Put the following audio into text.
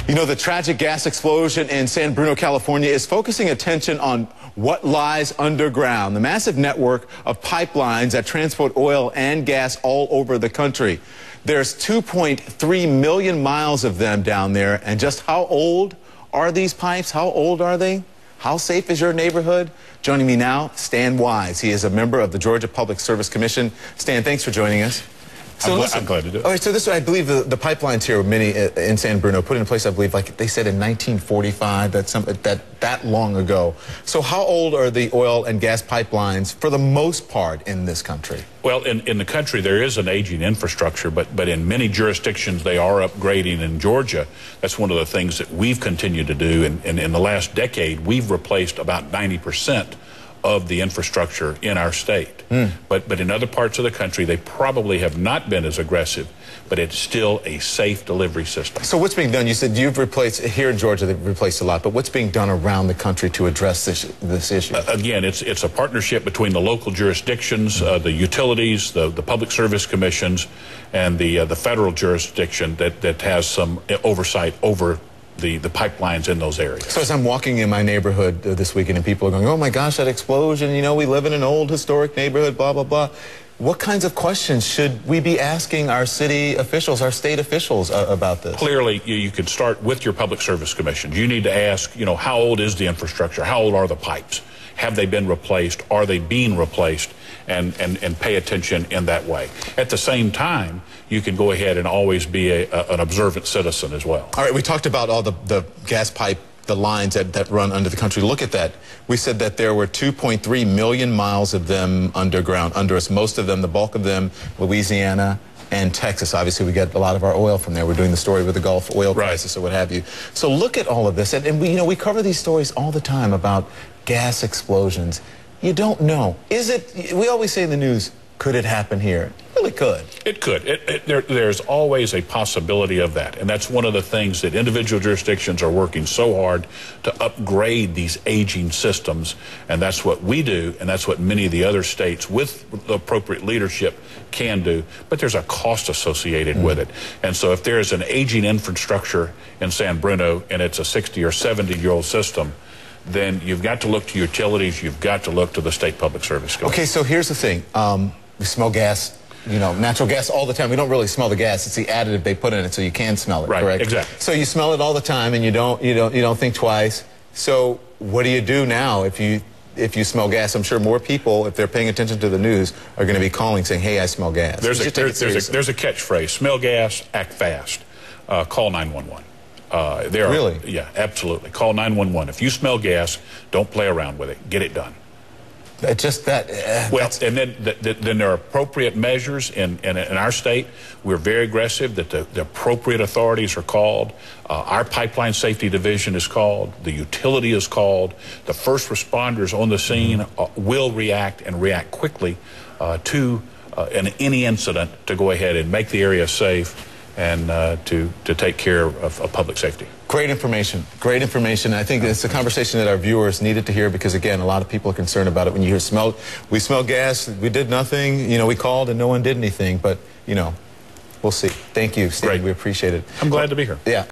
You know, the tragic gas explosion in San Bruno, California is focusing attention on what lies underground, the massive network of pipelines that transport oil and gas all over the country. There's 2.3 million miles of them down there, and just how old are these pipes? How old are they? How safe is your neighborhood? Joining me now, Stan Wise. He is a member of the Georgia Public Service Commission. Stan, thanks for joining us. So I'm glad to do it. All right, so this, I believe the pipelines here, many in San Bruno, put in place, I believe, like they said in 1945, that long ago. So how old are the oil and gas pipelines for the most part in this country? Well, in the country, there is an aging infrastructure, but in many jurisdictions, they are upgrading. In Georgia, that's one of the things that we've continued to do. And in the last decade, we've replaced about 90% of the infrastructure in our state. But in other parts of the country, they probably have not been as aggressive, but it's still a safe delivery system. So what's being done? You said you've replaced, here in Georgia, they've replaced a lot, but what's being done around the country to address this issue? Again, it's a partnership between the local jurisdictions, the utilities, the public service commissions, and the federal jurisdiction that has some oversight over the pipelines in those areas. So as I'm walking in my neighborhood this weekend and people are going, oh my gosh, that explosion, you know, we live in an old historic neighborhood, blah, blah, blah. What kinds of questions should we be asking our city officials, our state officials about this? Clearly, you could start with your public service commissions. You need to ask, you know, how old is the infrastructure? How old are the pipes? Have they been replaced? Are they being replaced? And pay attention in that way. At the same time, you can go ahead and always be an observant citizen as well. All right, we talked about all the gas pipe, the lines that run under the country. Look at that. We said that there were 2.3 million miles of them underground, under us. Most of them, the bulk of them, Louisiana and Texas. Obviously, we get a lot of our oil from there. We're doing the story with the Gulf oil crisis or what have you. So look at all of this. And we cover these stories all the time about gas explosions. You don't know. Is it, we always say in the news, could it happen here? It really could. It could. There's always a possibility of that. And that's one of the things that individual jurisdictions are working so hard to upgrade these aging systems. And that's what we do, and that's what many of the other states with the appropriate leadership can do. But there's a cost associated with it. And so if there's an aging infrastructure in San Bruno and it's a 60 or 70-year-old system, then you've got to look to utilities, you've got to look to the State Public Service Commission. Okay, so here's the thing. We smell gas, you know, natural gas all the time. We don't really smell the gas. It's the additive they put in it so you can smell it, right, correct? Exactly. So you smell it all the time and you don't think twice. So what do you do now if you smell gas? I'm sure more people, if they're paying attention to the news, are going to be calling saying, hey, I smell gas. There's a catchphrase, smell gas, act fast, call 911. Really? Yeah, absolutely. Call 911. If you smell gas, don't play around with it. Get it done. Well, and then there are appropriate measures in our state. We're very aggressive that the appropriate authorities are called. Our pipeline safety division is called. The utility is called. The first responders on the scene will react and react quickly to any incident to go ahead and make the area safe and to take care of public safety. Great information. Great information. I think it's a conversation that our viewers needed to hear because, again, a lot of people are concerned about it. When you hear we smell gas, we did nothing, you know, we called and no one did anything. But, you know, we'll see. Thank you, Steve. Great. We appreciate it. I'm glad to be here. Yeah.